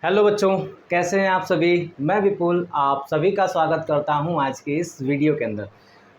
Hello बच्चों, कैसे हैं आप सभी। मैं विपुल आप सभी का स्वागत करता हूं आज के इस वीडियो के अंदर।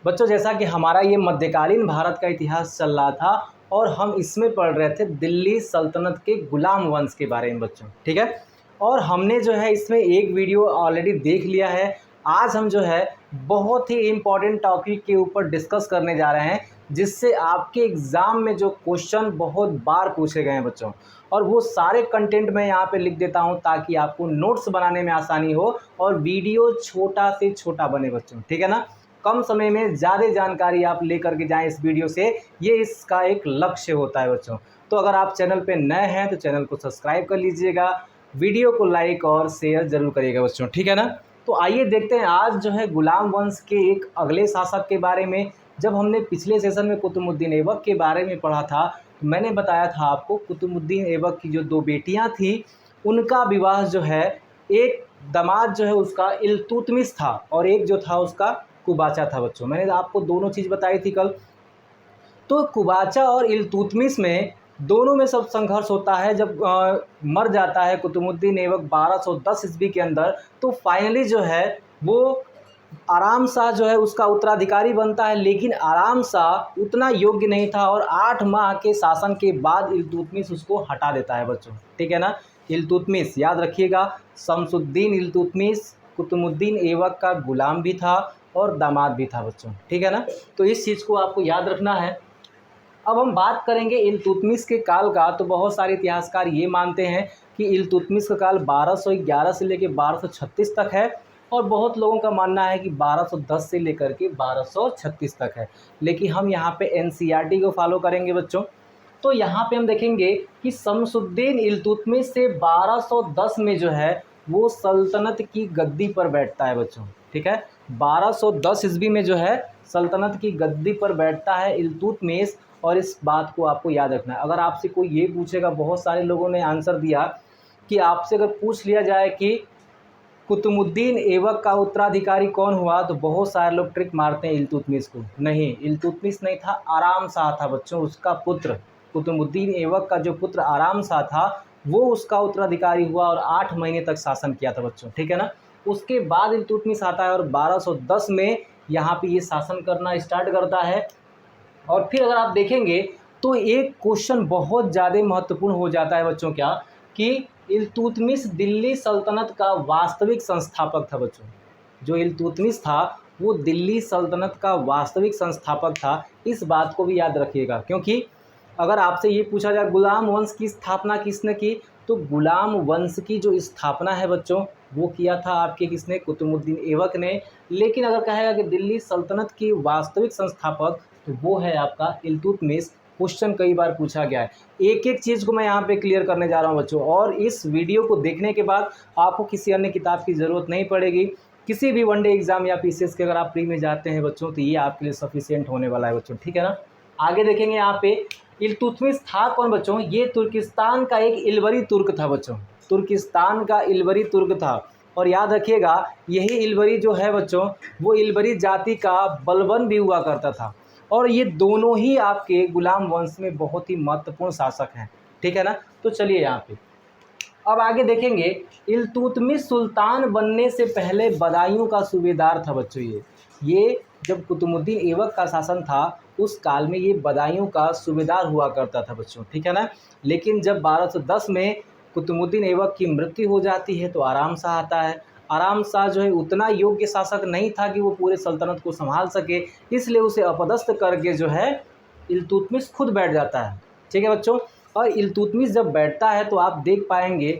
बच्चों, जैसा कि हमारा ये मध्यकालीन भारत का इतिहास चल रहा था और हम इसमें पढ़ रहे थे दिल्ली सल्तनत के गुलाम वंश के बारे में बच्चों, ठीक है। और हमने जो है इसमें एक वीडियो ऑलरेडी देख लिया है। आज हम जो है बहुत ही इम्पोर्टेंट टॉपिक के ऊपर डिस्कस करने जा रहे हैं, जिससे आपके एग्ज़ाम में जो क्वेश्चन बहुत बार पूछे गए हैं बच्चों, और वो सारे कंटेंट मैं यहाँ पे लिख देता हूँ ताकि आपको नोट्स बनाने में आसानी हो और वीडियो छोटा से छोटा बने बच्चों, ठीक है ना। कम समय में ज़्यादा जानकारी आप लेकर के जाएं इस वीडियो से, ये इसका एक लक्ष्य होता है बच्चों। तो अगर आप चैनल पे नए हैं तो चैनल को सब्सक्राइब कर लीजिएगा, वीडियो को लाइक और शेयर ज़रूर करिएगा बच्चों, ठीक है ना। तो आइए देखते हैं आज जो है गुलाम वंश के एक अगले शासक के बारे में। जब हमने पिछले सेशन में कुतुबुद्दीन ऐबक के बारे में पढ़ा था, मैंने बताया था आपको कुतुबुद्दीन ऐबक की जो दो बेटियां थी उनका विवाह जो है, एक दामाद जो है उसका इल्तुतमिश था और एक जो था उसका कुबाचा था बच्चों। मैंने आपको दोनों चीज़ बताई थी कल। तो कुबाचा और इल्तुतमिश में दोनों में सब संघर्ष होता है। जब मर जाता है कुतुबुद्दीन ऐबक 1210 ईस्वी के अंदर, तो फाइनली जो है वो आराम शाह जो है उसका उत्तराधिकारी बनता है। लेकिन आराम शाह उतना योग्य नहीं था और 8 माह के शासन के बाद इल्तुतमिश उसको हटा देता है बच्चों, ठीक है ना। इल्तुतमिश याद रखिएगा, शमसुद्दीन इल्तुतमिश कुतुबुद्दीन ऐबक का गुलाम भी था और दामाद भी था बच्चों, ठीक है ना। तो इस चीज़ को आपको याद रखना है। अब हम बात करेंगे इल्तुतमिश के काल का। तो बहुत सारे इतिहासकार ये मानते हैं कि इल्तुतमिश का काल 1211 से लेकर 1236 तक है, और बहुत लोगों का मानना है कि 1210 से लेकर के 1236 तक है। लेकिन हम यहाँ पे एनसीईआरटी को फॉलो करेंगे बच्चों। तो यहाँ पे हम देखेंगे कि शमसुद्दीन इल्तुतमिश से 1210 में जो है वो सल्तनत की गद्दी पर बैठता है बच्चों, ठीक है। 1210 ईस्वी में जो है सल्तनत की गद्दी पर बैठता है इल्तुतमिश। और इस बात को आपको याद रखना है। अगर आपसे कोई ये पूछेगा, बहुत सारे लोगों ने आंसर दिया कि आपसे अगर पूछ लिया जाए कि कुतुबुद्दीन ऐबक का उत्तराधिकारी कौन हुआ, तो बहुत सारे लोग ट्रिक मारते हैं इल्तुतमिश को। नहीं, इल्तुतमिश नहीं था, आराम शाह था बच्चों, उसका पुत्र। कुतुबुद्दीन ऐबक का जो पुत्र आराम शाह था वो उसका उत्तराधिकारी हुआ और 8 महीने तक शासन किया था बच्चों, ठीक है ना। उसके बाद इल्तुतमिश आता है और 1210 में यहाँ पे ये शासन करना स्टार्ट करता है। और फिर अगर आप देखेंगे तो एक क्वेश्चन बहुत ज़्यादा महत्वपूर्ण हो जाता है बच्चों, क्या कि इल्तुतमिश दिल्ली सल्तनत का वास्तविक संस्थापक था बच्चों। जो इल्तुतमिश था वो दिल्ली सल्तनत का वास्तविक संस्थापक था। इस बात को भी याद रखिएगा, क्योंकि अगर आपसे ये पूछा जाए गुलाम वंश की स्थापना किसने की, तो गुलाम वंश की जो स्थापना है बच्चों वो किया था आपके किसने, कुतुबुद्दीन ऐबक ने। लेकिन अगर कहेगा कि दिल्ली सल्तनत की वास्तविक संस्थापक, तो वो है आपका इल्तुतमिश। क्वेश्चन कई बार पूछा गया है। एक एक चीज़ को मैं यहाँ पे क्लियर करने जा रहा हूँ बच्चों, और इस वीडियो को देखने के बाद आपको किसी अन्य किताब की ज़रूरत नहीं पड़ेगी। किसी भी वनडे एग्जाम या पीसीएस के अगर आप प्री में जाते हैं बच्चों, तो ये आपके लिए सफिशिएंट होने वाला है बच्चों, ठीक है ना। आगे देखेंगे यहाँ पे इल्तुतमिश था कौन बच्चों, ये तुर्किस्तान का एक इलवरी तुर्क था बच्चों। तुर्किस्तान का इलवरी तुर्क था। और याद रखिएगा, यही इलवरी जो है बच्चों, वो इलवरी जाति का बलबन भी हुआ करता था। और ये दोनों ही आपके गुलाम वंश में बहुत ही महत्वपूर्ण शासक हैं, ठीक है ना। तो चलिए यहाँ पे अब आगे देखेंगे। इल्तुतमिश सुल्तान बनने से पहले बदायूं का सूबेदार था बच्चों। ये जब कुतुबुद्दीन ऐबक का शासन था उस काल में ये बदायूं का सूबेदार हुआ करता था बच्चों, ठीक है ना। लेकिन जब 1210 में कुतुबुद्दीन ऐबक की मृत्यु हो जाती है तो आराम शाह आता है। आराम शाह जो है उतना योग्य शासक नहीं था कि वो पूरे सल्तनत को संभाल सके, इसलिए उसे अपदस्थ करके जो है इल्तुतमिश खुद बैठ जाता है, ठीक है बच्चों। और इल्तुतमिश जब बैठता है तो आप देख पाएंगे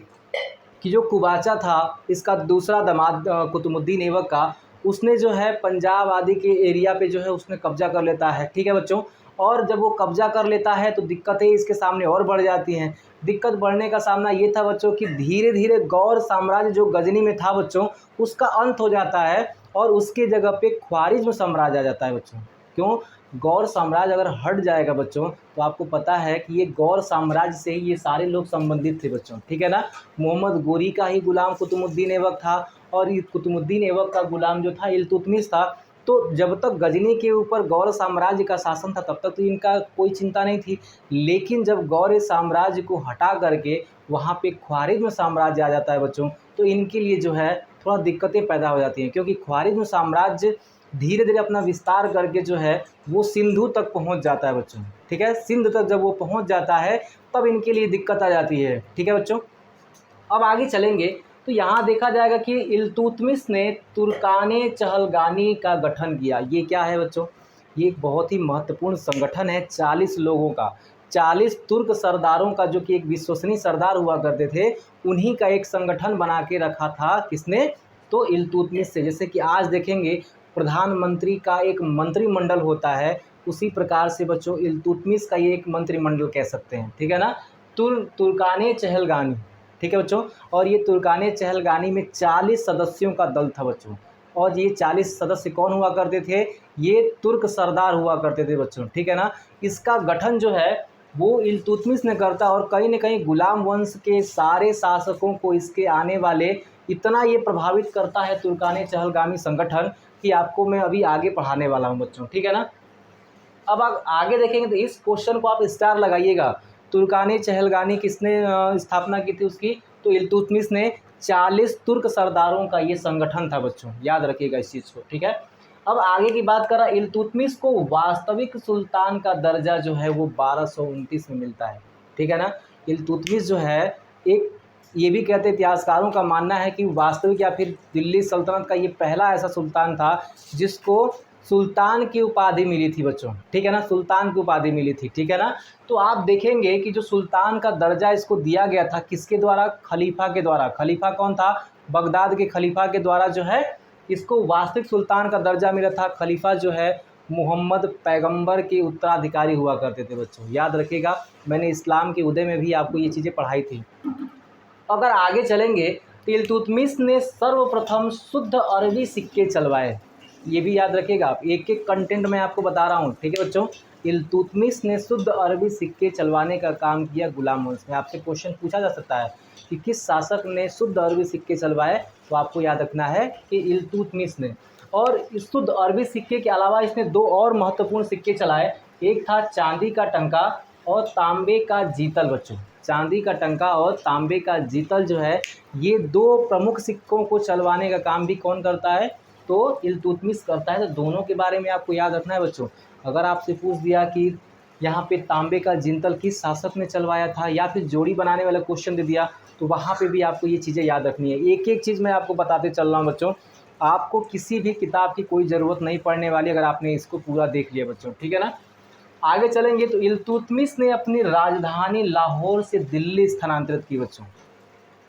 कि जो कुबाचा था, इसका दूसरा दामाद कुतुबुद्दीन ऐबक का, उसने जो है पंजाब आदि के एरिया पे जो है उसने कब्जा कर लेता है, ठीक है बच्चों। और जब वो कब्जा कर लेता है तो दिक्कतें इसके सामने और बढ़ जाती हैं। दिक्कत बढ़ने का सामना ये था बच्चों कि धीरे धीरे गौर साम्राज्य जो गजनी में था बच्चों, उसका अंत हो जाता है और उसके जगह पे ख्वारिज्म साम्राज्य आ जाता है बच्चों। क्यों? गौर साम्राज्य अगर हट जाएगा बच्चों तो आपको पता है कि ये गौर साम्राज्य से ही ये सारे लोग संबंधित थे बच्चों, ठीक है ना। मोहम्मद गोरी का ही गुलाम कुतुबुद्दीन ऐबक था और ये कुतुबुद्दीन ऐबक का गुलाम जो था इल्तुतमिश था। तो जब तक गजनी के ऊपर गौर साम्राज्य का शासन था तब तक तो इनका कोई चिंता नहीं थी। लेकिन जब गौर साम्राज्य को हटा करके वहाँ पे ख्वारिज़्म साम्राज्य आ जाता है बच्चों, तो इनके लिए जो है थोड़ा दिक्कतें पैदा हो जाती हैं, क्योंकि ख्वारिज़्म साम्राज्य धीरे धीरे अपना विस्तार करके जो है वो सिंधु तक पहुँच जाता है बच्चों। ठीक है, सिंध तक जब वो पहुँच जाता है तब इनके लिए दिक्कत आ जाती है। ठीक है बच्चों, अब आगे चलेंगे तो यहाँ देखा जाएगा कि इल्तुतमिश ने तुर्काने चहलगानी का गठन किया। ये क्या है बच्चों? ये एक बहुत ही महत्वपूर्ण संगठन है 40 लोगों का, 40 तुर्क सरदारों का, जो कि एक विश्वसनीय सरदार हुआ करते थे, उन्हीं का एक संगठन बना के रखा था। किसने? तो इल्तुतमिश से। जैसे कि आज देखेंगे प्रधानमंत्री का एक मंत्रिमंडल होता है, उसी प्रकार से बच्चों इल्तुतमिश का ये एक मंत्रिमंडल कह सकते हैं। ठीक है ना, तुर्काने चहलगानी। ठीक है बच्चों, और ये तुर्काने चहलगानी में 40 सदस्यों का दल था बच्चों, और ये 40 सदस्य कौन हुआ करते थे? ये तुर्क सरदार हुआ करते थे बच्चों। ठीक है ना, इसका गठन जो है वो इल्तुतमिश ने करता, और कहीं न कहीं गुलाम वंश के सारे शासकों को इसके आने वाले इतना ये प्रभावित करता है तुर्काने चहलगामी संगठन, कि आपको मैं अभी आगे पढ़ाने वाला हूँ बच्चों। ठीक है ना, अब आप आगे देखेंगे तो इस क्वेश्चन को आप स्टार लगाइएगा। तुर्काने चहलगानी किसने स्थापना की थी उसकी? तो इल्तुतमिश ने। 40 तुर्क सरदारों का ये संगठन था बच्चों, याद रखिएगा इस चीज़ को। ठीक है, अब आगे की बात करा, इल्तुतमिश को वास्तविक सुल्तान का दर्जा जो है वो 1229 में मिलता है। ठीक है ना, इल्तुतमिश जो है एक, ये भी कहते इतिहासकारों का मानना है कि वास्तविक या फिर दिल्ली सल्तनत का ये पहला ऐसा सुल्तान था जिसको सुल्तान की उपाधि मिली थी बच्चों। ठीक है ना, सुल्तान की उपाधि मिली थी। ठीक है ना, तो आप देखेंगे कि जो सुल्तान का दर्जा इसको दिया गया था किसके द्वारा? खलीफा के द्वारा। खलीफा कौन था? बगदाद के खलीफा के द्वारा जो है इसको वास्तविक सुल्तान का दर्जा मिला था। खलीफा जो है मोहम्मद पैगंबर के उत्तराधिकारी हुआ करते थे बच्चों, याद रखिएगा। मैंने इस्लाम के उदय में भी आपको ये चीज़ें पढ़ाई थी। अगर आगे चलेंगे तो इल्तुतमिश ने सर्वप्रथम शुद्ध अरबी सिक्के चलवाए। ये भी याद रखिएगा आप, एक एक कंटेंट मैं आपको बता रहा हूँ। ठीक है बच्चों, इल्तुतमिश ने शुद्ध अरबी सिक्के चलवाने का काम किया गुलाम वंश में। आपसे क्वेश्चन पूछा जा सकता है कि किस शासक ने शुद्ध अरबी सिक्के चलवाए, तो आपको याद रखना है कि इल्तुतमिश ने। और इस शुद्ध अरबी सिक्के के अलावा इसने 2 और महत्वपूर्ण सिक्के चलाए। एक था चांदी का टंका और तांबे का जीतल बच्चों। चांदी का टंका और तांबे का जीतल जो है, ये 2 प्रमुख सिक्कों को चलवाने का काम भी कौन करता है? तो इल्तुतमिश करता है। तो दोनों के बारे में आपको याद रखना है बच्चों। अगर आपसे पूछ दिया कि यहाँ पे तांबे का जिंतल किस शासक ने चलवाया था, या फिर जोड़ी बनाने वाला क्वेश्चन दे दिया, तो वहाँ पे भी आपको ये चीज़ें याद रखनी है। एक एक चीज़ मैं आपको बताते चल रहा हूँ बच्चों, आपको किसी भी किताब की कोई ज़रूरत नहीं पड़ने वाली अगर आपने इसको पूरा देख लिया बच्चों। ठीक है ना, आगे चलेंगे तो इल्तुतमिश ने अपनी राजधानी लाहौर से दिल्ली स्थानांतरित की बच्चों,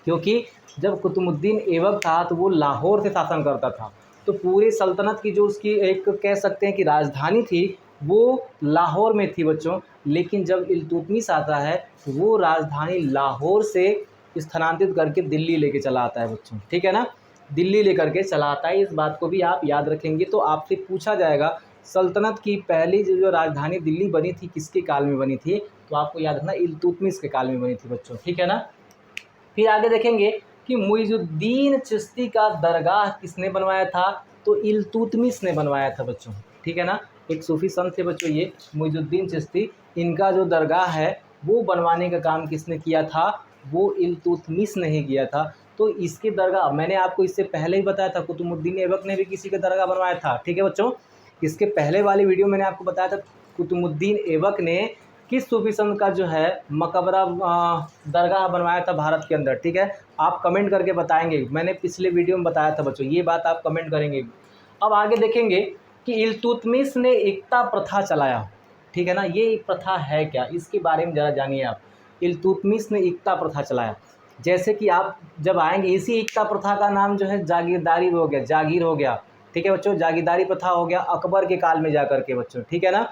क्योंकि जब कुतुबुद्दीन ऐबक था तो वो लाहौर से शासन करता था। तो पूरे सल्तनत की जो उसकी एक कह सकते हैं कि राजधानी थी वो लाहौर में थी बच्चों। लेकिन जब इल्तुतमिश आता है तो वो राजधानी लाहौर से स्थानांतरित करके दिल्ली लेके चला आता है बच्चों। ठीक है ना, दिल्ली लेकर के चला आता है। इस बात को भी आप याद रखेंगे। तो आपसे पूछा जाएगा सल्तनत की पहली जो राजधानी दिल्ली बनी थी किसके काल में बनी थी, तो आपको याद रखना इल्तुतमिश के काल में बनी थी बच्चों। ठीक है ना, फिर आगे देखेंगे कि मुइजुद्दीन चिश्ती का दरगाह किसने बनवाया था, तो इल्तुतमिश ने बनवाया था बच्चों। ठीक है ना, एक सूफी संत थे बच्चों ये मुइजुद्दीन चिश्ती, इनका जो दरगाह है वो बनवाने का काम किसने किया था, वो इल्तुतमिश ने ही किया था। तो इसके दरगाह मैंने आपको इससे पहले ही बताया था, कुतुबुद्दीन ऐबक ने भी किसी का दरगाह बनवाया था। ठीक है बच्चों, इसके पहले वाली वीडियो मैंने आपको बताया था कुतुबुद्दीन ऐबक ने किस सूफी संत का जो है मकबरा दरगाह बनवाया था भारत के अंदर। ठीक है, आप कमेंट करके बताएंगे, मैंने पिछले वीडियो में बताया था बच्चों, ये बात आप कमेंट करेंगे। अब आगे देखेंगे कि इल्तुतमिश ने एकता प्रथा चलाया। ठीक है ना, ये एक प्रथा है क्या, इसके बारे में ज़रा जानिए आप। इल्तुतमिश ने एकता प्रथा चलाया, जैसे कि आप जब आएंगे इसी एकता प्रथा का नाम जो है जागीरदारी हो गया, जागीर हो गया। ठीक है बच्चों, जागीरदारी प्रथा हो गया अकबर के काल में जा कर के बच्चों। ठीक है ना,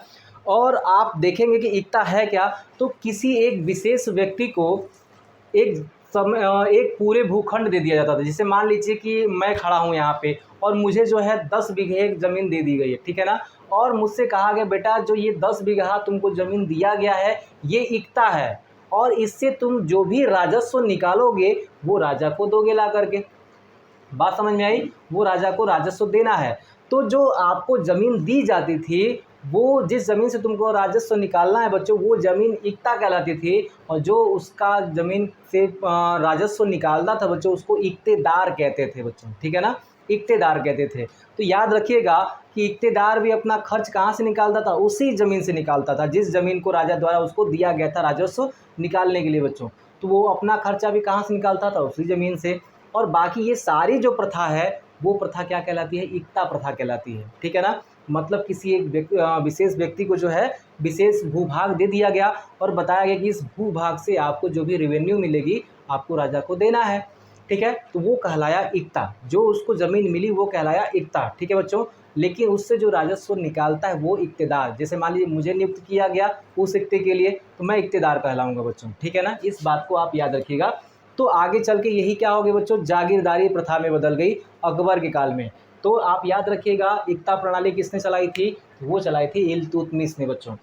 और आप देखेंगे कि एकता है क्या, तो किसी एक विशेष व्यक्ति को एक पूरे भूखंड दे दिया जाता था। जैसे मान लीजिए कि मैं खड़ा हूँ यहाँ पे और मुझे जो है 10 बीघे ज़मीन दे दी गई है। ठीक है ना, और मुझसे कहा गया बेटा जो ये 10 बीघा तुमको ज़मीन दिया गया है ये एकता है, और इससे तुम जो भी राजस्व निकालोगे वो राजा को दोगे ला करके। बात समझ में आई, वो राजा को राजस्व देना है। तो जो आपको ज़मीन दी जाती थी वो जिस ज़मीन से तुमको राजस्व निकालना है बच्चों, वो ज़मीन इक्ता कहलाती थी, और जो उसका ज़मीन से राजस्व निकालता था बच्चों, उसको इक्तेदार कहते थे बच्चों, ठीक है ना, इक्तेदार कहते थे। तो याद रखिएगा कि इक्तेदार भी अपना खर्च कहाँ से निकालता था, उसी ज़मीन से निकालता था जिस ज़मीन को राजा द्वारा उसको दिया गया था राजस्व निकालने के लिए बच्चों। तो वो अपना खर्चा भी कहाँ से निकालता था, उसी ज़मीन से। और बाकी ये सारी जो प्रथा है, वो प्रथा क्या कहलाती है, इक्ता प्रथा कहलाती है, ठीक है ना। मतलब किसी एक विशेष व्यक्ति को जो है विशेष भूभाग दे दिया गया और बताया गया कि इस भूभाग से आपको जो भी रेवेन्यू मिलेगी आपको राजा को देना है, ठीक है। तो वो कहलाया इक्ता, जो उसको ज़मीन मिली वो कहलाया इक्ता, ठीक है बच्चों। लेकिन उससे जो राजस्व निकालता है वो इक्तेदार। जैसे मान लीजिए मुझे नियुक्त किया गया उस इक्ते के लिए, तो मैं इक्तेदार कहलाऊंगा बच्चों, ठीक है ना। इस बात को आप याद रखिएगा। तो आगे चल के यही क्या हो गया बच्चों, जागीरदारी प्रथा में बदल गई अकबर के काल में। तो आप याद रखिएगा इक्ता प्रणाली किसने चलाई थी, वो चलाई थी इल्तुतमिश ने बच्चों।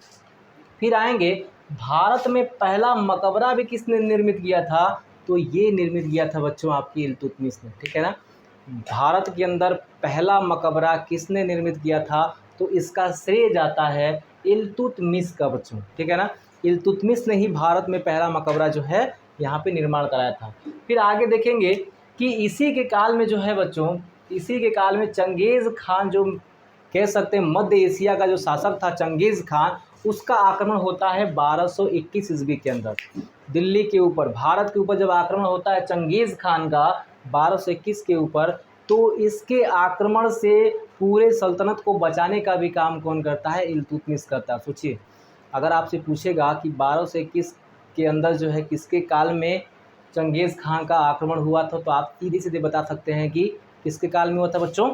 फिर आएंगे भारत में पहला मकबरा भी किसने निर्मित किया था, तो ये निर्मित किया था बच्चों आपकी इल्तुतमिश ने, ठीक है ना। भारत के अंदर पहला मकबरा किसने निर्मित किया था, तो इसका श्रेय जाता है इल्तुतमिश का बच्चों, ठीक है ना। इल्तुतमिश ने ही भारत में पहला मकबरा जो है यहाँ पे निर्माण कराया था। फिर आगे देखेंगे कि इसी के काल में जो है बच्चों, इसी के काल में चंगेज़ खान, जो कह सकते हैं मध्य एशिया का जो शासक था चंगेज़ खान, उसका आक्रमण होता है 1221 ईस्वी के अंदर दिल्ली के ऊपर। भारत के ऊपर जब आक्रमण होता है चंगेज़ खान का 1221 के ऊपर, तो इसके आक्रमण से पूरे सल्तनत को बचाने का भी काम कौन करता है, इल्तुतमिश करता है। सोचिए, अगर आपसे पूछेगा कि 1221 के अंदर जो है किसके काल में चंगेज़ खान का आक्रमण हुआ था, तो आप सीधे सीधे बता सकते हैं कि किसके काल में हुआ था बच्चों,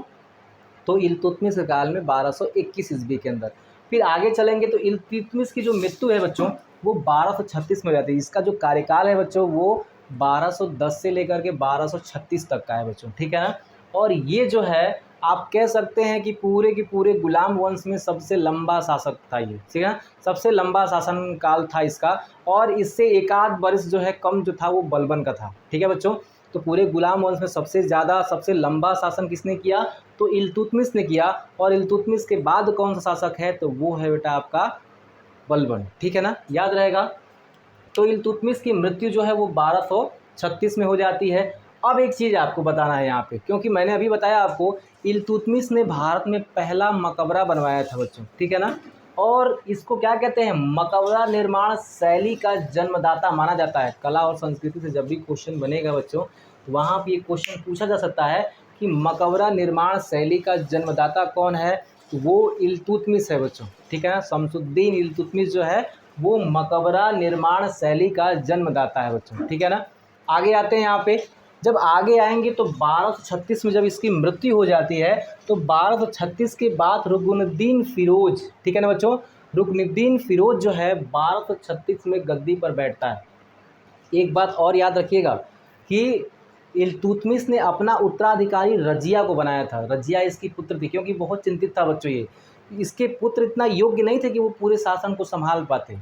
तो इल्तुतमिश के काल में 1221 ईस्वी के अंदर। फिर आगे चलेंगे तो इल्तुतमिश की जो मृत्यु है बच्चों वो 1236 में हो जाती है। इसका जो कार्यकाल है बच्चों वो 1210 से लेकर के 1236 तक का है बच्चों, ठीक है ना। और ये जो है आप कह सकते हैं कि पूरे के पूरे गुलाम वंश में सबसे लंबा शासक था ये, ठीक है ना, सबसे लंबा शासन काल था इसका। और इससे एक आध वर्ष जो है कम जो था वो बलबन का था, ठीक है बच्चों। तो पूरे गुलाम वंश में सबसे ज़्यादा सबसे लंबा शासन किसने किया, तो इल्तुतमिश ने किया। और इल्तुतमिश के बाद कौन सा शासक है, तो वो है बेटा आपका बलबन, ठीक है ना, याद रहेगा। तो इल्तुतमिश की मृत्यु जो है वो 1236 में हो जाती है। अब एक चीज़ आपको बताना है यहाँ पे, क्योंकि मैंने अभी बताया आपको इल्तुतमिश ने भारत में पहला मकबरा बनवाया था बच्चों, ठीक है ना। और इसको क्या कहते हैं, मकबरा निर्माण शैली का जन्मदाता माना जाता है। कला और संस्कृति से जब भी क्वेश्चन बनेगा बच्चों, वहाँ पे ये क्वेश्चन पूछा जा सकता है कि मकबरा निर्माण शैली का जन्मदाता कौन है, तो वो इल्तुतमिश है बच्चों, ठीक है ना। शमसुद्दीन इल्तुतमिश जो है वो मकबरा निर्माण शैली का जन्मदाता है बच्चों, ठीक है ना। आगे आते हैं यहाँ पे, जब आगे आएंगे तो 1236 में जब इसकी मृत्यु हो जाती है, तो 1236 के बाद रुकनुद्दीन फिरोज, ठीक है ना बच्चों, रुकनुद्दीन फिरोज जो है 1236 में गद्दी पर बैठता है। एक बात और याद रखिएगा कि इल्तुतमिश ने अपना उत्तराधिकारी रजिया को बनाया था। रजिया इसकी पुत्र थी, क्योंकि बहुत चिंतित था बच्चों ये, इसके पुत्र इतना योग्य नहीं थे कि वो पूरे शासन को संभाल पाते।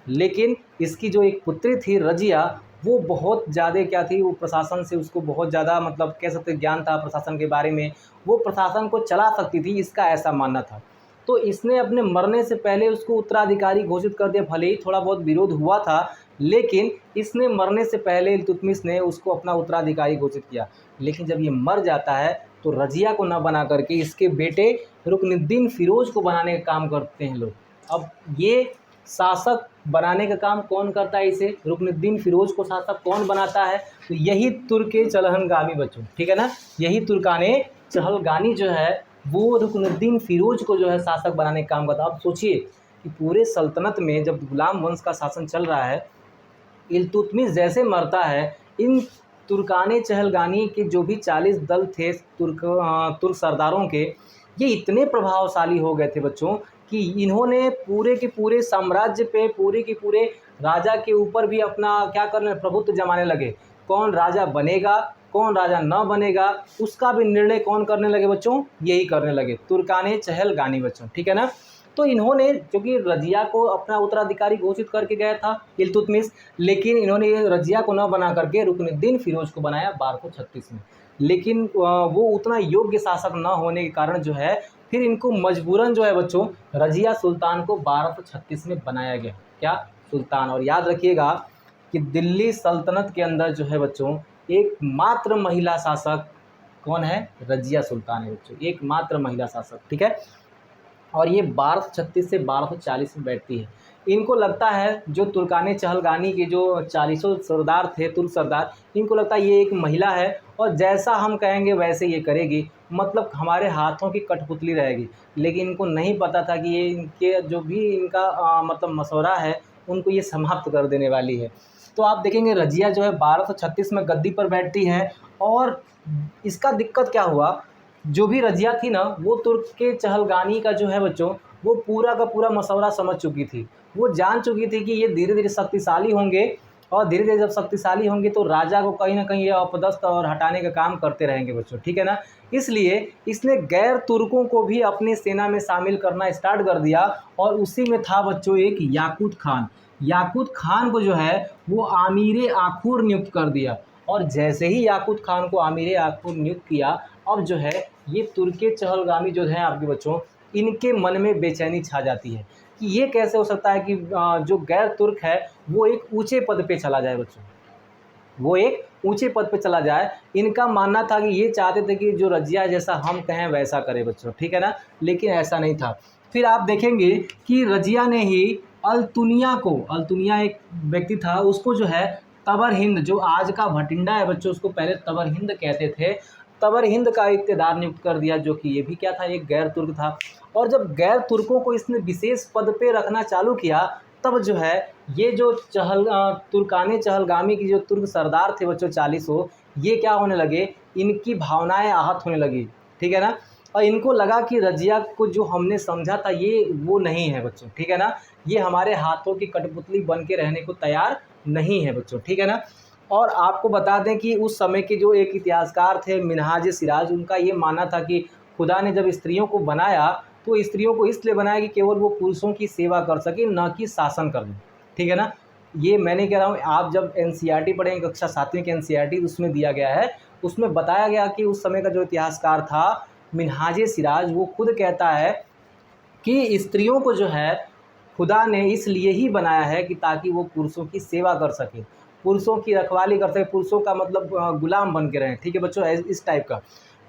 लेकिन इसकी जो एक पुत्री थी रजिया, वो बहुत ज़्यादा क्या थी, वो प्रशासन से उसको बहुत ज़्यादा मतलब कह सकते ज्ञान था प्रशासन के बारे में, वो प्रशासन को चला सकती थी, इसका ऐसा मानना था। तो इसने अपने मरने से पहले उसको उत्तराधिकारी घोषित कर दिया। भले ही थोड़ा बहुत विरोध हुआ था, लेकिन इसने मरने से पहले इल्तुतमिश ने उसको अपना उत्तराधिकारी घोषित किया। लेकिन जब ये मर जाता है तो रजिया को न बना करके इसके बेटे रुकनुद्दीन फिरोज को बनाने का काम करते हैं लोग। अब ये शासक बनाने का काम कौन करता है, इसे रुकनुद्दीन फिरोज को शासक कौन बनाता है, तो यही तुर्क चहलगामी बच्चों, ठीक है ना, यही तुर्काने चहलगानी जो है वो रुकनुद्दीन फिरोज को जो है शासक बनाने का काम करता है। अब सोचिए कि पूरे सल्तनत में जब गुलाम वंश का शासन चल रहा है, इल्तुतमिश जैसे मरता है, इन तुर्काने चहलगानी के जो भी 40 दल थे तुर्क सरदारों के, ये इतने प्रभावशाली हो गए थे बच्चों कि इन्होंने पूरे के पूरे साम्राज्य पे, पूरे के पूरे राजा के ऊपर भी अपना क्या करने, प्रभुत्व जमाने लगे। कौन राजा बनेगा कौन राजा न बनेगा उसका भी निर्णय कौन करने लगे बच्चों, यही करने लगे तुर्काने चहलगानी बच्चों, ठीक है ना। तो इन्होंने, क्योंकि रजिया को अपना उत्तराधिकारी घोषित करके गया था इल्तुतमिश, लेकिन इन्होंने रजिया को न बना करके रुकनुद्दीन फिरोज को बनाया 1236 में। लेकिन वो उतना योग्य शासक न होने के कारण जो है फिर इनको मजबूरन जो है बच्चों रज़िया सुल्तान को 1236 में बनाया गया, क्या सुल्तान। और याद रखिएगा कि दिल्ली सल्तनत के अंदर जो है बच्चों एकमात्र महिला शासक कौन है, रज़िया सुल्तान है बच्चों, एकमात्र महिला शासक, ठीक है। और ये 1236 से 1240 में बैठती है। इनको लगता है जो तुर्काने चहलगानी के जो 40 सरदार थे, तुर्क सरदार, इनको लगता है ये एक महिला है और जैसा हम कहेंगे वैसे ये करेगी, मतलब हमारे हाथों की कठपुतली रहेगी। लेकिन इनको नहीं पता था कि ये इनके जो भी इनका मतलब मशवरा है उनको ये समाप्त कर देने वाली है। तो आप देखेंगे रज़िया जो है 1236 में गद्दी पर बैठती है। और इसका दिक्कत क्या हुआ, जो भी रज़िया थी ना वो तुर्क के चहलगानी का जो है बच्चों वो पूरा का पूरा मशवरा समझ चुकी थी। वो जान चुकी थी कि ये धीरे धीरे शक्तिशाली होंगे और धीरे धीरे जब शक्तिशाली होंगे तो राजा को कहीं ना कहीं ये अपदस्थ और हटाने का काम करते रहेंगे बच्चों, ठीक है ना। इसलिए इसने गैर तुर्कों को भी अपनी सेना में शामिल करना स्टार्ट कर दिया। और उसी में था बच्चों एक याकूत खान। याकूत खान को जो है वो आमीर आखूर नियुक्त कर दिया। और जैसे ही याकूत खान को आमीर आखूर नियुक्त किया, अब जो है ये तुर्के चहलगामी जो हैं आपके बच्चों, इनके मन में बेचैनी छा जाती है कि ये कैसे हो सकता है कि जो गैर तुर्क है वो एक ऊंचे पद पे चला जाए बच्चों, वो एक ऊंचे पद पे चला जाए। इनका मानना था कि ये चाहते थे कि जो रज़िया जैसा हम कहें वैसा करे बच्चों, ठीक है ना, लेकिन ऐसा नहीं था। फिर आप देखेंगे कि रज़िया ने ही अल्तुनिया को, अल्तुनिया एक व्यक्ति था, उसको जो है तबर हिंद, जो आज का भटिंडा है बच्चों, उसको पहले तबर हिंद कहते थे, तबर हिंद का इक़्तिदार नियुक्त कर दिया, जो कि ये भी क्या था, एक गैर तुर्क था। और जब गैर तुर्कों को इसने विशेष पद पे रखना चालू किया, तब जो है ये जो तुर्काने चहलगामी की जो तुर्क सरदार थे बच्चों 40 ये क्या होने लगे, इनकी भावनाएं आहत होने लगी, ठीक है ना। और इनको लगा कि रज़िया को जो हमने समझा था ये वो नहीं है बच्चों, ठीक है ना, ये हमारे हाथों की कठपुतली बन के रहने को तैयार नहीं है बच्चों, ठीक है ना। और आपको बता दें कि उस समय के जो एक इतिहासकार थे मिन्हाज सिराज, उनका ये मानना था कि खुदा ने जब स्त्रियों को बनाया तो स्त्रियों को इसलिए बनाया कि केवल वो पुरुषों की सेवा कर सके, न कि शासन कर दें, ठीक है ना। ये मैंने कह रहा हूँ, आप जब एनसीईआरटी पढ़ेंगे कक्षा 7वीं के एनसीईआरटी, उसमें दिया गया है, उसमें बताया गया कि उस समय का जो इतिहासकार था मिन्हाज सिराज, वो खुद कहता है कि स्त्रियों को जो है खुदा ने इसलिए ही बनाया है कि ताकि वो पुरुषों की सेवा कर सके, पुरुषों की रखवाली कर सके, पुरुषों का मतलब गुलाम बन के रहें, ठीक है बच्चों, इस टाइप का।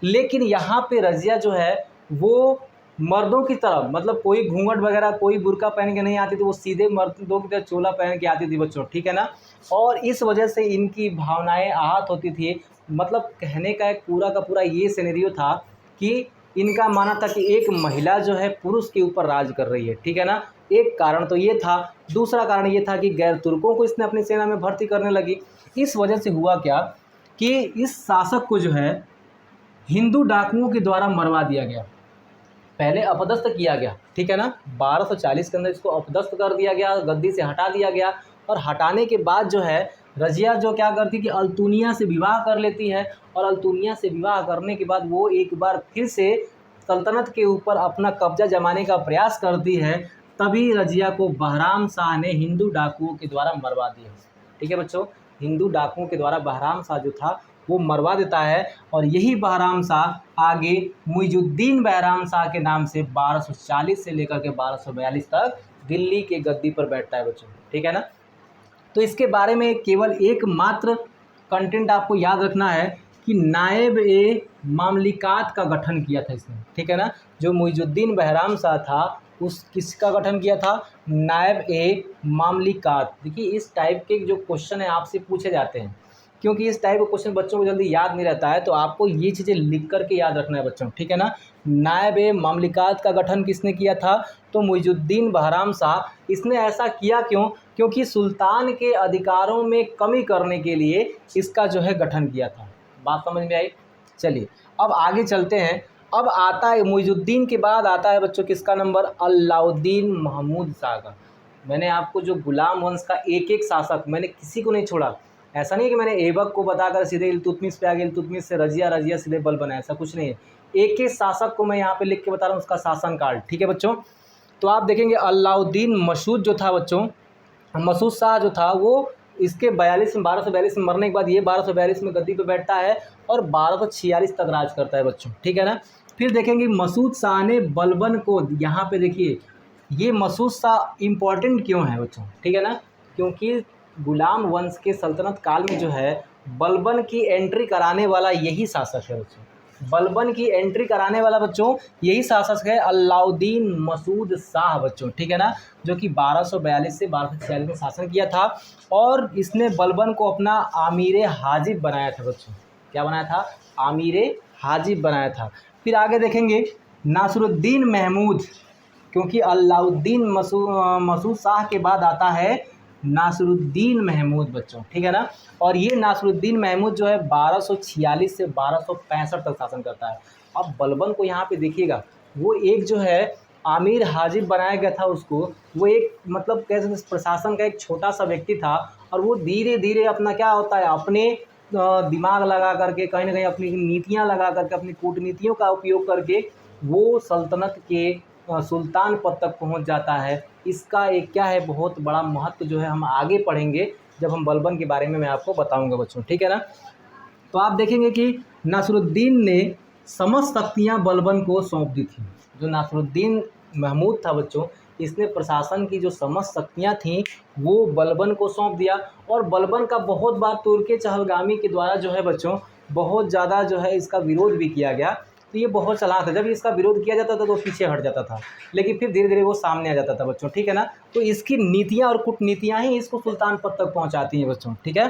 लेकिन यहाँ पे रज़िया जो है वो मर्दों की तरह, मतलब कोई घूंघट वगैरह कोई बुर्का पहन के नहीं आती थी, वो सीधे मर्दों की तरह चोला पहन के आती थी बच्चों, ठीक है ना। और इस वजह से इनकी भावनाएं आहत होती थी। मतलब कहने का एक पूरा का पूरा ये सिनेरियो था कि इनका मानना था कि एक महिला जो है पुरुष के ऊपर राज कर रही है, ठीक है ना। एक कारण तो ये था। दूसरा कारण ये था कि गैर तुर्कों को इसने अपनी सेना में भर्ती करने लगी। इस वजह से हुआ क्या कि इस शासक को जो है हिंदू डाकुओं के द्वारा मरवा दिया गया, पहले अपदस्थ किया गया, ठीक है ना। 1240 के अंदर इसको अपदस्थ कर दिया गया, गद्दी से हटा दिया गया। और हटाने के बाद जो है रज़िया जो क्या करती कि अल्तुनिया से विवाह कर लेती है। और अल्तुनिया से विवाह करने के बाद वो एक बार फिर से सल्तनत के ऊपर अपना कब्जा जमाने का प्रयास करती है। तभी रज़िया को बहराम शाह ने हिंदू डाकुओं के द्वारा मरवा दिया, ठीक है बच्चों। हिंदू डाकुओं के द्वारा बहराम शाह जो था वो मरवा देता है। और यही बहराम शाह आगे मुइजुद्दीन बहराम शाह के नाम से 1240 से लेकर के 1242 तक दिल्ली के गद्दी पर बैठता है बच्चों, ठीक है ना। तो इसके बारे में केवल एकमात्र कंटेंट आपको याद रखना है कि नायब ए मामलिकात का गठन किया था इसने, ठीक है ना। जो मुइजुद्दीन बहराम शाह था उस किसका गठन किया था, नायब ए मामलिकात। देखिए इस टाइप के जो क्वेश्चन है आपसे पूछे जाते हैं, क्योंकि इस टाइप का क्वेश्चन बच्चों को जल्दी याद नहीं रहता है, तो आपको ये चीज़ें लिख करके याद रखना है बच्चों, ठीक है ना। नायब ए मामलिकात का गठन किसने किया था, तो मुइजुद्दीन बहराम शाह। इसने ऐसा किया क्यों, क्योंकि सुल्तान के अधिकारों में कमी करने के लिए इसका जो है गठन किया था। बात समझ में आई। चलिए अब आगे चलते हैं। अब आता है मुइजुद्दीन के बाद आता है बच्चों किसका नंबर, अलाउद्दीन महमूद शाह का। मैंने आपको जो गुलाम वंश का एक एक शासक, मैंने किसी को नहीं छोड़ा। ऐसा नहीं कि मैंने ऐबक को बताकर सीधे इल्तुतमिश पे आ गया, इल्तुतमिश से रज़िया, रज़िया सीधे बलबन, ऐसा कुछ नहीं है। एक एक शासक को मैं यहाँ पे लिख के बता रहा हूँ उसका शासन काल, ठीक है बच्चों। तो आप देखेंगे अलाउद्दीन मसूद जो था बच्चों, मसूद शाह जो था वो इसके 1242 में मरने के बाद ये 1242 में गद्दी पे बैठता है और 1246 तक राज करता है बच्चों, ठीक है ना। फिर देखेंगे मसूद शाह ने बलबन को, यहाँ पे देखिए ये मसूद शाह इम्पोर्टेंट क्यों है बच्चों, ठीक है ना, क्योंकि गुलाम वंश के सल्तनत काल में जो है बलबन की एंट्री कराने वाला यही शासक है बच्चों। बलबन की एंट्री कराने वाला बच्चों यही शासक है अलाउद्दीन मसूद शाह बच्चों, ठीक है ना, जो कि 1242 से 1246 में शासन किया था। और इसने बलबन को अपना आमीर हाजिब बनाया था बच्चों। क्या बनाया था? आमीर हाजिब बनाया था। फिर आगे देखेंगे नासिरुद्दीन महमूद, क्योंकि अलाउद्दीन मसूद शाह के बाद आता है नासिरुद्दीन महमूद बच्चों, ठीक है ना। और ये नासिरुद्दीन महमूद जो है 1246 से 1265 तक शासन करता है। अब बलबन को यहाँ पे देखिएगा, वो एक जो है आमीर हाजिब बनाया गया था उसको, वो एक मतलब कह सकते प्रशासन का एक छोटा सा व्यक्ति था, और वो धीरे धीरे अपना क्या होता है अपने दिमाग लगा करके, कहीं ना कहीं अपनी नीतियाँ लगा करके, अपनी कूटनीतियों का उपयोग करके वो सल्तनत के सुल्तान पद तक पहुंच जाता है। इसका एक क्या है बहुत बड़ा महत्व जो है हम आगे पढ़ेंगे जब हम बलबन के बारे में मैं आपको बताऊंगा बच्चों, ठीक है ना। तो आप देखेंगे कि नासिरुद्दीन ने समस्त शक्तियाँ बलबन को सौंप दी थी। जो नासिरुद्दीन महमूद था बच्चों, इसने प्रशासन की जो समस्त शक्तियाँ थीं वो बलबन को सौंप दिया। और बलबन का बहुत बार तुर्क चहलगामी के द्वारा जो है बच्चों बहुत ज़्यादा जो है इसका विरोध भी किया गया। तो ये बहुत चालाक था, जब इसका विरोध किया जाता था तो पीछे हट जाता था, लेकिन फिर धीरे धीरे वो सामने आ जाता था बच्चों, ठीक है ना। तो इसकी नीतियाँ और कूटनीतियाँ ही इसको सुल्तान पद तक पहुँचाती हैं बच्चों, ठीक है।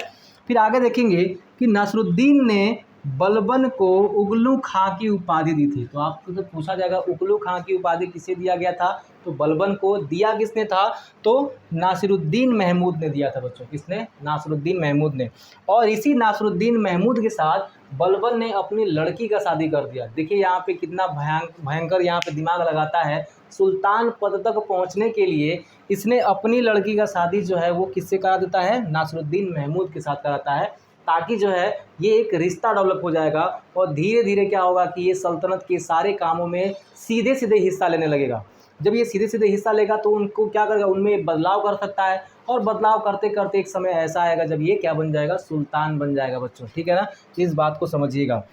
फिर आगे देखेंगे कि नासिरुद्दीन ने बलबन को उगलू खां की उपाधि दी थी। तो आपको तो पूछा जाएगा उगलू खां की उपाधि किसे दिया गया था, तो बलबन को दिया किसने था, तो नासिरुद्दीन महमूद ने दिया था बच्चों। किसने? नासिरुद्दीन महमूद ने। और इसी नासिरुद्दीन महमूद के साथ बलबन ने अपनी लड़की का शादी कर दिया। देखिए यहाँ पे कितना भयंकर यहाँ पे दिमाग लगाता है। सुल्तान पद तक पहुँचने के लिए इसने अपनी लड़की का शादी जो है वो किससे करा देता है? नासिरुद्दीन महमूद के साथ कराता है, ताकि जो है ये एक रिश्ता डेवलप हो जाएगा और धीरे धीरे क्या होगा कि ये सल्तनत के सारे कामों में सीधे सीधे हिस्सा लेने लगेगा। जब ये सीधे सीधे हिस्सा लेगा तो उनको क्या करेगा, उनमें बदलाव कर सकता है, और बदलाव करते करते एक समय ऐसा आएगा जब ये क्या बन जाएगा? सुल्तान बन जाएगा बच्चों, ठीक है ना। इस बात को समझिएगा।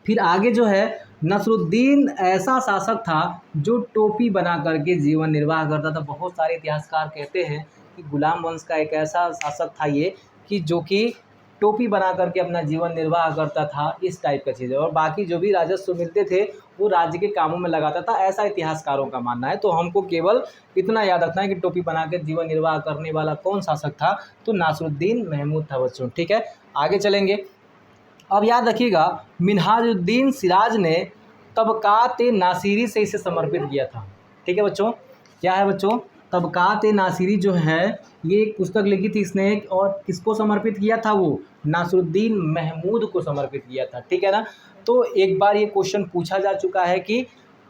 फिर आगे जो है नसरुद्दीन ऐसा शासक था जो टोपी बना करके जीवन निर्वाह करता था। बहुत सारे इतिहासकार कहते हैं कि गुलाम वंश का एक ऐसा शासक था ये कि जो कि टोपी बना करके अपना जीवन निर्वाह करता था, इस टाइप का चीज़ है। और बाकी जो भी राजस्व मिलते थे वो राज्य के कामों में लगाता था, ऐसा इतिहासकारों का मानना है। तो हमको केवल इतना याद रखना है कि टोपी बना के जीवन निर्वाह करने वाला कौन शासक था, तो नासिरुद्दीन महमूद था बच्चों, ठीक है। आगे चलेंगे। अब याद रखिएगा मिन्हाजुद्दीन सिराज ने तबकात नासिरी से इसे समर्पित किया था, ठीक है बच्चों। क्या है बच्चों? तबकात नासिरी जो है ये एक पुस्तक लिखी थी इसने, और किसको समर्पित किया था? वो नासिरुद्दीन महमूद को समर्पित किया था, ठीक है ना। तो एक बार ये क्वेश्चन पूछा जा चुका है कि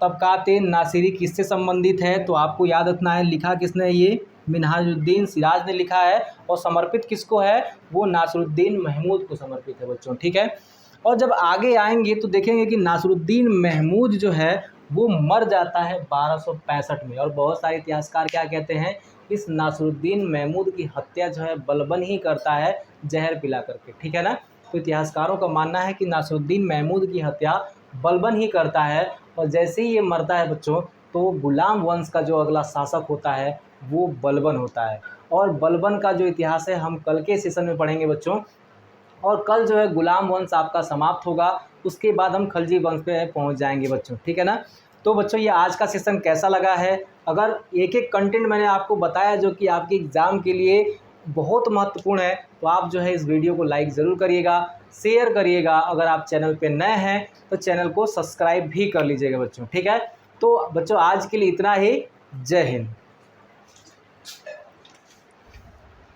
तबकात नासिरी किससे संबंधित है, तो आपको याद रखना है लिखा किसने, ये मिन्हाजुद्दीन सिराज ने लिखा है, और समर्पित किसको है? वो नासिरुद्दीन महमूद को समर्पित है बच्चों, ठीक है। और जब आगे आएंगे तो देखेंगे कि नासिरुद्दीन महमूद जो है वो मर जाता है 1265 में। और बहुत सारे इतिहासकार क्या कहते हैं, इस नासिरुद्दीन महमूद की हत्या जो है बलबन ही करता है जहर पिला करके, ठीक है ना। तो इतिहासकारों का मानना है कि नासिरुद्दीन महमूद की हत्या बलबन ही करता है, और जैसे ही ये मरता है बच्चों तो गुलाम वंश का जो अगला शासक होता है वो बलबन होता है। और बलबन का जो इतिहास है हम कल के सेशन में पढ़ेंगे बच्चों, और कल जो है गुलाम वंश आपका समाप्त होगा, उसके बाद हम खलजी वंश पे पहुंच जाएंगे बच्चों, ठीक है ना। तो बच्चों ये आज का सेशन कैसा लगा है? अगर एक एक कंटेंट मैंने आपको बताया जो कि आपके एग्ज़ाम के लिए बहुत महत्वपूर्ण है, तो आप जो है इस वीडियो को लाइक ज़रूर करिएगा, शेयर करिएगा। अगर आप चैनल पे नए हैं तो चैनल को सब्सक्राइब भी कर लीजिएगा बच्चों, ठीक है। तो बच्चों आज के लिए इतना ही। जय हिंद।